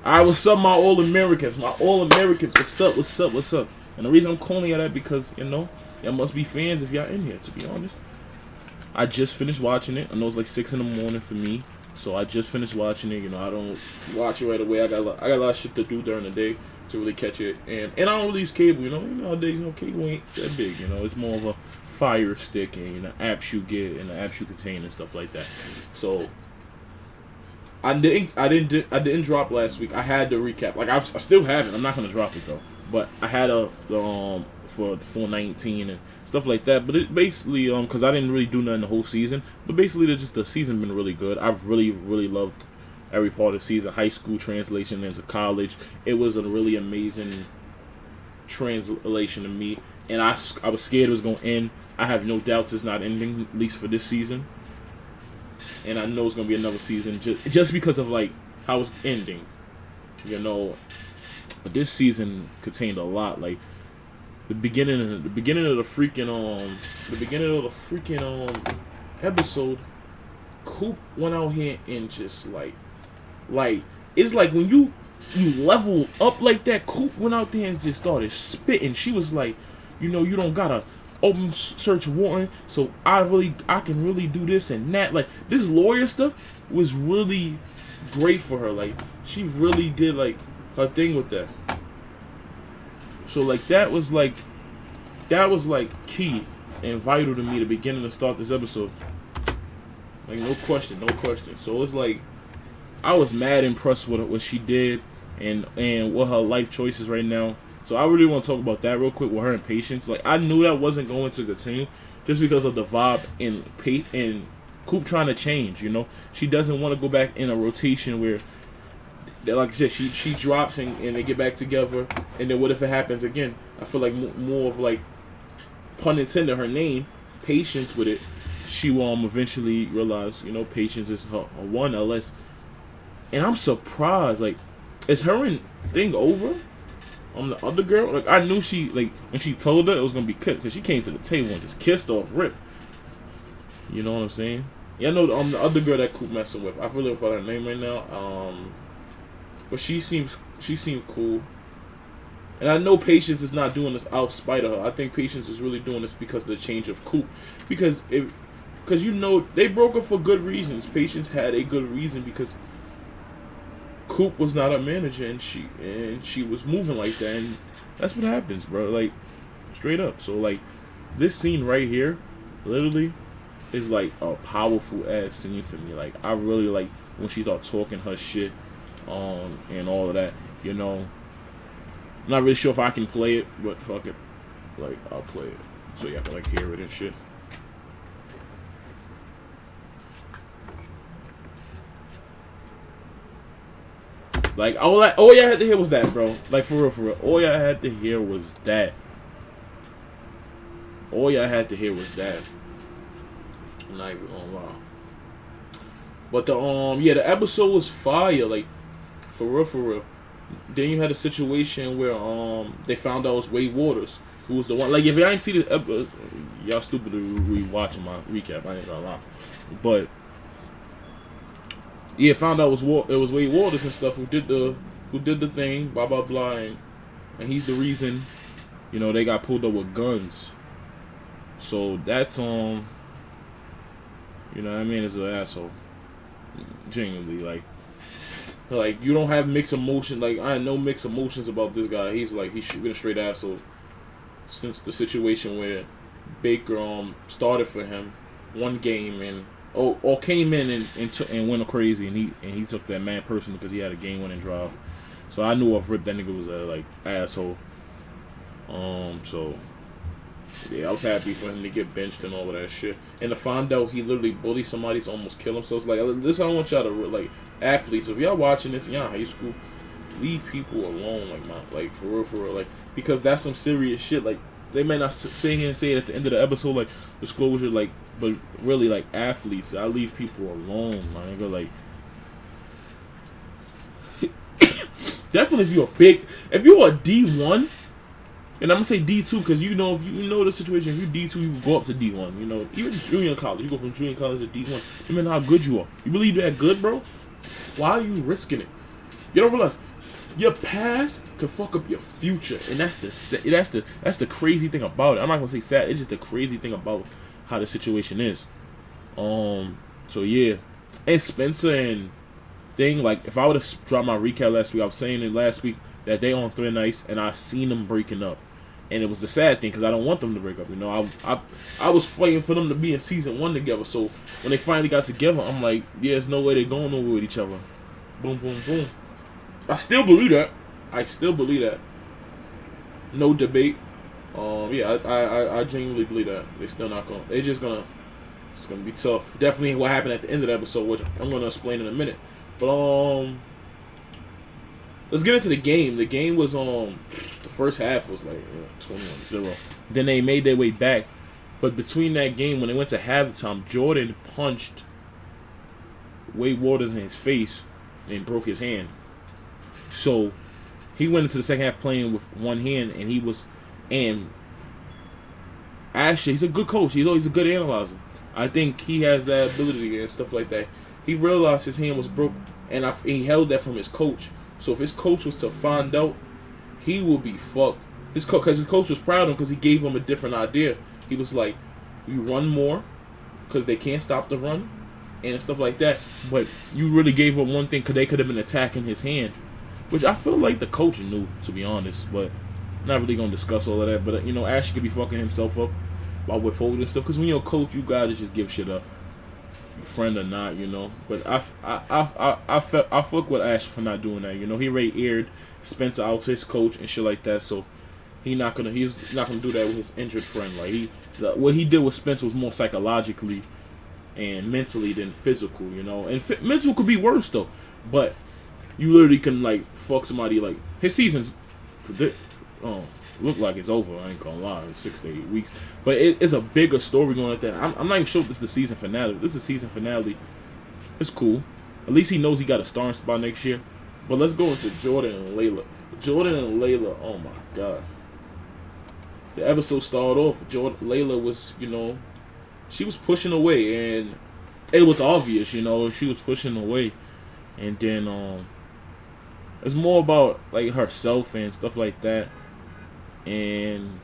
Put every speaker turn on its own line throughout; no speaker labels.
Alright, what's up, my All-Americans? My All-Americans, what's up, what's up, what's up? And the reason I'm calling y'all that because, you know, y'all must be fans if y'all in here, to be honest. I just finished watching it. I know it's like 6 in the morning for me. So I just finished watching it. You know, I don't watch it right away. I got a lot of shit to do during the day to really catch it. And I don't really use cable, you know. Nowadays, cable ain't that big, you know. It's more of a Fire Stick and, you know, apps you get and the apps you contain and stuff like that. So I didn't drop last week. I had to recap. Like I still haven't. I'm not gonna drop it though. But I had for 419 and stuff like that. But it basically because I didn't really do nothing the whole season. But basically the season been really good. I've really loved every part of the season. High school translation into college. It was a really amazing translation to me. And I was scared it was gonna end. I have no doubts it's not ending, at least for this season. And I know it's gonna be another season just because of like how it's ending, you know. But this season contained a lot. Like the beginning of the freaking episode, Coop went out here and just like it's like when you level up like that. Coop went out there and just started spitting. She was like, you know, you don't gotta open search warrant, so I can really do this and that. Like this lawyer stuff was really great for her. Like she really did like her thing with that. So like that was like key and vital to me to beginning to start this episode. Like no question. So it's like I was mad impressed with what she did and what her life choices right now. So I really want to talk about that real quick with her and Patience. Like I knew that wasn't going to continue just because of the vibe and Coop trying to change. You know, she doesn't want to go back in a rotation where, like I said, she drops and they get back together. And then what if it happens again? I feel like more of like, pun intended, her name, Patience with it. She will eventually realize, you know, Patience is her one unless. And I'm surprised. Like, is her and thing over? On the other girl, like I knew she like when she told her it was gonna be cut because she came to the table and just kissed off rip. You know what I'm saying? Yeah, I know the other girl that Coop messing with. I forget her name right now. But she seemed cool. And I know Patience is not doing this out spite of her. I think Patience is really doing this because of the change of Coop. Because you know they broke up for good reasons. Patience had a good reason because Coop was not a manager and she was moving like that, and that's what happens, bro. Like straight up. So like this scene right here literally is like a powerful ass scene for me. Like I really like when she started talking her shit and all of that, you know. I'm not really sure if I can play it, but fuck it. Like I'll play it so y'all can like hear it and shit. Like, all y'all had to hear was that, bro. Like, for real. All y'all had to hear was that. All y'all had to hear was that. I'm not even gonna lie. But the episode was fire. Like, for real. Then you had a situation where, they found out it was Wade Waters, who was the one. Like, if y'all ain't see this episode, y'all stupid to re-watching my recap. I ain't gonna lie. But yeah, found out it was Wade Waters and stuff who did the thing, blah blah blah, and he's the reason, you know, they got pulled up with guns. So that's you know what I mean, is an asshole. Genuinely, like you don't have mixed emotions. Like I had no mixed emotions about this guy. He's been a straight asshole since the situation where Baker started for him one game and. Or came in and went crazy, and he took that man personally because he had a game-winning drive. So I knew off rip that nigga was a like asshole. So yeah, I was happy for him to get benched and all of that shit. And to find out he literally bullied somebody to almost kill himself. Like this, I don't want y'all to like athletes. If y'all watching this, y'all in high school, leave people alone. Like for real. Like because that's some serious shit. Like they may not sit here and say it at the end of the episode, like disclosure, like. But really, like athletes, I leave people alone, my nigga. Like, definitely, if you're a D1, and I'm gonna say D2 because you know if you know the situation. If you're D2, you go up to D1. You know, even junior college, you go from junior college to D1. You know how good you are. You believe that good, bro? Why are you risking it? You don't realize Your past could fuck up your future, and that's the crazy thing about it. I'm not gonna say sad. It's just the crazy thing about how the situation is. So yeah, and Spencer and thing, like, if I would have dropped my recap last week, I was saying it last week that they on thin ice, and I seen them breaking up, and it was the sad thing because I don't want them to break up. You know, I was fighting for them to be in season 1 together. So when they finally got together, I'm like, yeah, there's no way they're going nowhere with each other. Boom, boom, boom. I still believe that. No debate. Yeah, I genuinely believe that they still not going. They just gonna. It's gonna be tough. Definitely what happened at the end of the episode, which I'm gonna explain in a minute. But let's get into the game. The game was the first half was like 21-0. Then they made their way back, but between that game, when they went to halftime, Jordan punched Wade Waters in his face and broke his hand. So he went into the second half playing with one hand, and Ashley, he's a good coach. He's always a good analyzer. I think he has that ability and stuff like that. He realized his hand was broke, and he held that from his coach. So if his coach was to find out, he will be fucked. Because his coach was proud of him because he gave him a different idea. He was like, you run more because they can't stop the run and stuff like that. But you really gave him one thing because they could have been attacking his hand, which I feel like the coach knew, to be honest. But not really going to discuss all of that. But, you know, Ashley could be fucking himself up by withholding stuff. Because when you're a coach, you got to just give shit up. Friend or not, you know. But I fuck with Ash for not doing that. You know, he already aired Spencer out to his coach and shit like that. So he's not gonna do that with his injured friend. Like what he did with Spencer was more psychologically and mentally than physical. You know, and mental could be worse though. But you literally can like fuck somebody. Like his season's look like it's over. I ain't gonna lie, it's 6 to 8 weeks. But it's a bigger story going like that. I'm not even sure if this is the season finale. This is the season finale. It's cool. At least he knows he got a starting spot next year. But let's go into Jordan and Layla. Jordan and Layla, oh my god. The episode started off, Layla was, you know, she was pushing away, and it was obvious, you know, she was pushing away. And then it's more about like herself and stuff like that. And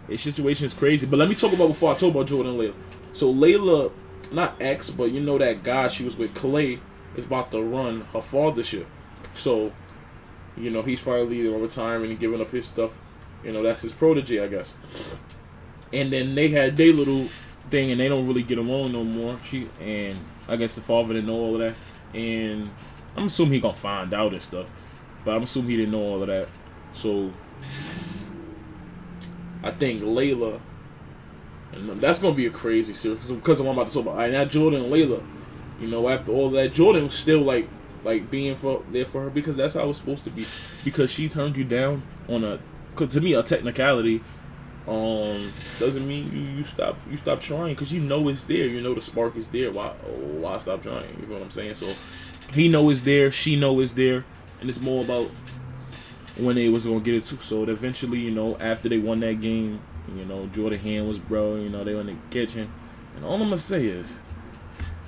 his situation is crazy. But let me talk about before I talk about Jordan and Layla. So Layla, not ex, but you know that guy she was with, Clay, is about to run her fathership. So, you know, he's finally retiring and giving up his stuff. You know, that's his protege, I guess. And then they had their little thing, and they don't really get along no more. And I guess the father didn't know all of that. And I'm assuming he gonna find out and stuff. But I'm assuming he didn't know all of that. So I think Layla, and that's gonna be a crazy series because of what I'm about to talk about. All right, now Jordan and Layla, you know, after all that, Jordan was still like being there for her because that's how it was supposed to be. Because she turned you down on cause to me a technicality, doesn't mean you stop trying because you know it's there. You know the spark is there. Why stop trying? You know what I'm saying? So he know it's there, she know it's there, and it's more about when they was gonna get it too. So eventually, you know, after they won that game, you know, Jordan hand was bro, you know, they were in the kitchen. And all I'm gonna say is,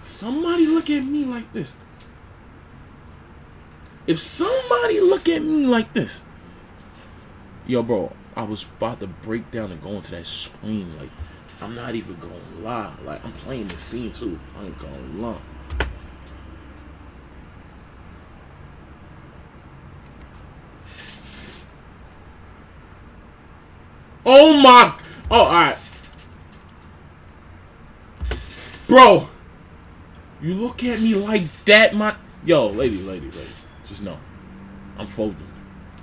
somebody look at me like this. If somebody look at me like this, yo bro, I was about to break down and go into that screen. Like, I'm not even gonna lie. Like, I'm playing the scene too. I ain't gonna lie. Oh my! Oh, alright. Bro! You look at me like that, my... Yo, lady. Just know. I'm folding.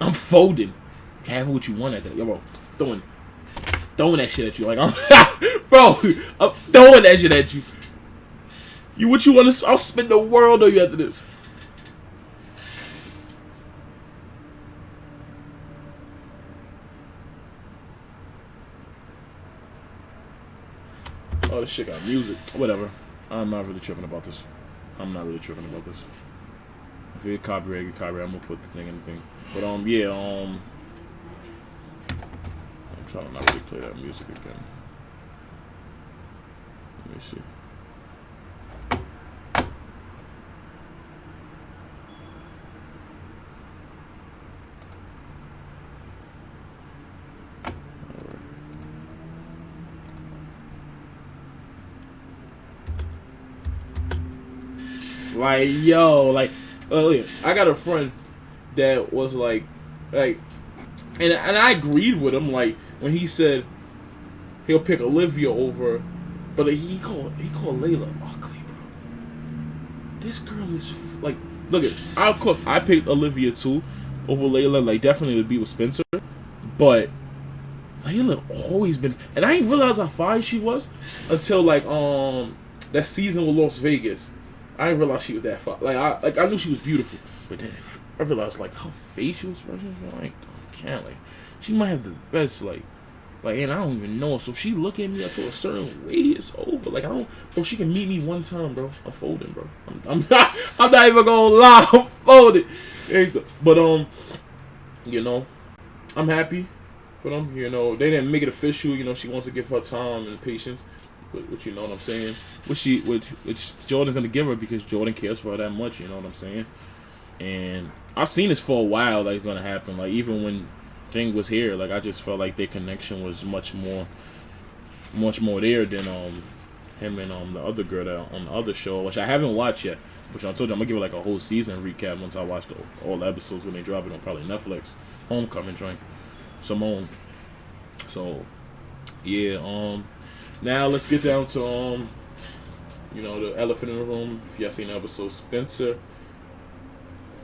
I'm folding. You can have what you want at that. Yo, bro. Throwing that shit at you. Like, I'm... Bro! I'm throwing that shit at you. What you want to... I'll spin the world on you after this. Oh, this shit got music. Whatever. I'm not really tripping about this. If you get copyright, I'm gonna put the thing in the thing. But yeah, I'm trying to not really play that music again. Let me see. Like, yo, like, yeah, I got a friend that was like, and I agreed with him, like, when he said he'll pick Olivia over, but he called Layla ugly, bro. This girl is like, look at, of course I picked Olivia too over Layla, like definitely to be with Spencer, but Layla always been, and I didn't realize how fine she was until like that season with Las Vegas. I didn't realize she was that fine. Like I knew she was beautiful, but then I realized like her facial expressions, like I can't, like she might have the best like, and I don't even know. So she look at me up to a certain way, it's over. Like I don't, bro. She can meet me one time, bro. I'm folding, bro. I'm not even gonna lie. I'm folding. But you know, I'm happy for them. You know, they didn't make it official. You know, she wants to give her time and patience, which you know what I'm saying. Which Jordan's gonna give her because Jordan cares for her that much. You know what I'm saying. And I've seen this for a while. Like it's gonna happen. Like even when Thing was here, like I just felt like their connection was much more there than him and the other girl that on the other show, which I haven't watched yet. Which I told you I'm gonna give it like a whole season recap once I watch all the episodes when they drop it on probably Netflix. Homecoming joint. Simone. So yeah, now let's get down to you know, the elephant in the room. If y'all seen the episode, Spencer,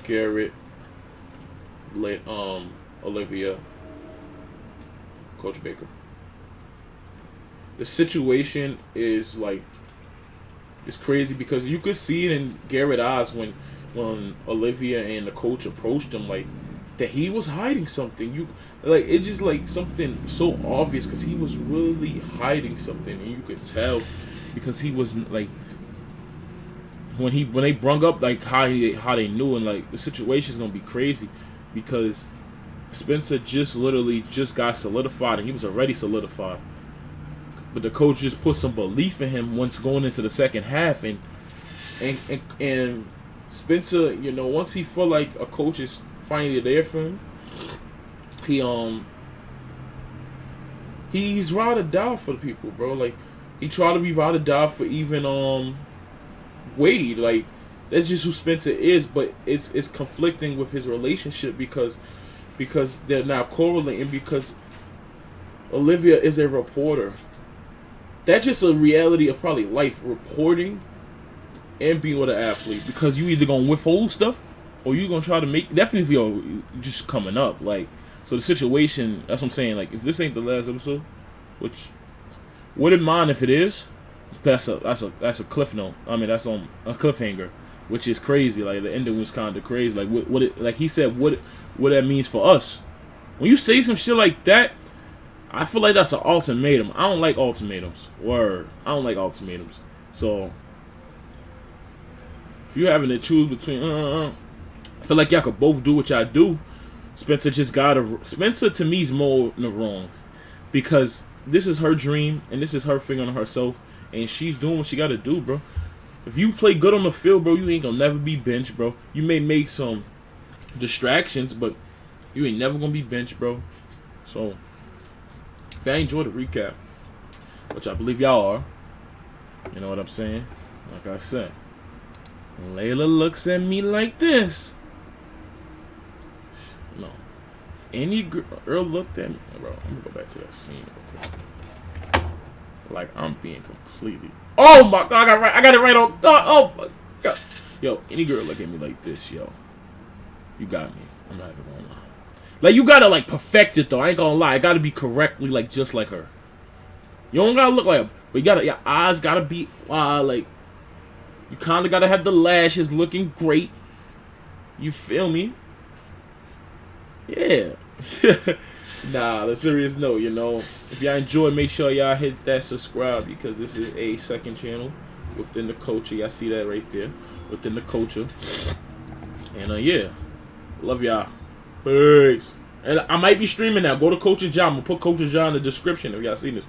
Garrett, Olivia, Coach Baker. The situation is like, it's crazy because you could see it in Garrett's eyes when Olivia and the coach approached him, like that he was hiding something. You like it's just like something so obvious because he was really hiding something, and you could tell because he was like when they brung up like how they knew, and like the situation's gonna be crazy because Spencer literally got solidified, and he was already solidified. But the coach just put some belief in him once going into the second half, and Spencer, you know, once he felt like a coach is finally there for him, he's ride or die for the people, bro. Like he tried to be ride or die for even Wade. Like that's just who Spencer is, but it's conflicting with his relationship because they're now correlating, because Olivia is a reporter. That's just a reality of probably life, reporting and being with an athlete, because you either gonna withhold stuff or you gonna try to make, definitely if you're just coming up, like, so the situation, that's what I'm saying, like if this ain't the last episode, which wouldn't mind if it is, that's a cliff note. I mean that's on a cliffhanger, which is crazy. Like the ending was kind of crazy. Like what it, like he said, what that means for us. When you say some shit like that, I feel like that's an ultimatum. I don't like ultimatums. Word. I don't like ultimatums. So if you're having to choose between, I feel like y'all could both do what y'all do. Spencer to me is more in the wrong, because this is her dream and this is her figuring on herself, and she's doing what she got to do, bro. If you play good on the field, bro, you ain't gonna never be benched, bro. You may make some distractions, but you ain't never gonna be benched, bro. So if I enjoyed the recap, which I believe y'all are, you know what I'm saying? Like I said, Layla looks at me like this. No. If any girl looked at me, bro, I'm gonna go back to that scene real quick. Like I'm being completely. Oh my god, I got it right on. Oh my god. Yo, any girl look at me like this, yo, you got me. I'm not even gonna lie. Like you gotta like perfect it though. I ain't gonna lie. It gotta be correctly like just like her. You don't gotta look like her, but you gotta, your eyes gotta be like you kinda gotta have the lashes looking great. You feel me? Yeah. Nah, the serious note, you know. If y'all enjoy, make sure y'all hit that subscribe, because this is a second channel within the culture. Y'all see that right there. Within the culture. And yeah. Love y'all. Peace. And I might be streaming now. Go to Coach and John. I'm gonna put Coach and John in the description if y'all seen this.